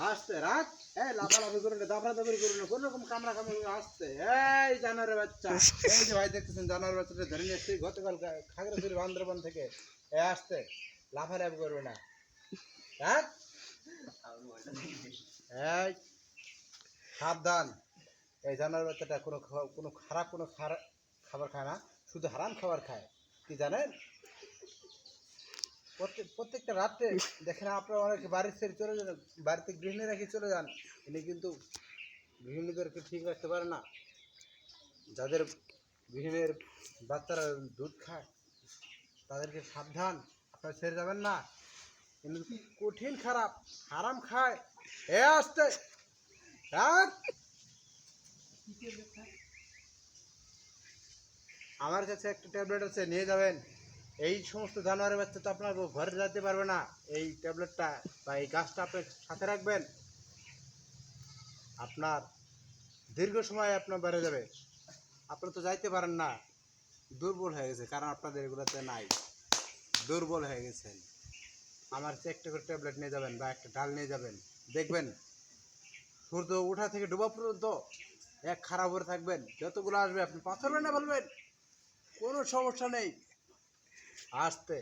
আসতে রাখ এই লাফালাফি করুন দাবড়াদাবড়ি করুন কোন রকম কামড়া কামড়ি আসতে এই জানোয়ারের বাচ্চা এই যে ভাই দেখতেছেন জানোয়ারের বাচ্চাটা ধরে নিয়ে এসেছি গতকাল খাগড়াছড়ি বান্দরবান থেকে এ আসতে লাফালাফি করবে না রাখ এই সাবধান এই জানোয়ারের বাচ্চাটা কোনো খারাপ খাবার খায় না শুধু হারাম খাবার খায় কি জানেন প্রত্যেকটা রাত্রে দেখেন আপনারা অনেকে বাড়ি ছেড়ে চলে যান বাড়িতে গৃহিণী রেখে চলে যান ইনি কিন্তু গৃহিণীদেরকে ঠিক রাখতে পারে না যাদের গৃহিণীর বাচ্চারা দুধ খায় তাদেরকে সাবধান আপনারা ছেড়ে যাবেন না কিন্তু কঠিন খারাপ হারাম খায় এ আসতে রাখ আমার কাছে একটা ট্যাবলেট আছে নিয়ে যাবেন এই সমস্ত জানোয়ারের বাচ্চা তো আপনার ঘরে যেতে পারবে না এই ট্যাবলেটটা বা এই গাছটা আপনি সাথে রাখবেন আপনার দীর্ঘ সময় আপনার বেড়ে যাবে আপনি তো যাইতে পারেন না দুর্বল হয়ে গেছে কারণ আপনাদের এগুলোতে নাই দুর্বল হয়ে গেছেন আমার চেয়ে একটা করে ট্যাবলেট নিয়ে যাবেন বা একটা ডাল নিয়ে যাবেন দেখবেন সূর্য ওঠা থেকে ডোবা পর্যন্ত এক খারাপ করে থাকবেন যতগুলো আসবে আপনি পাথরবেন না বলবেন কোনো সমস্যা নেই আসতে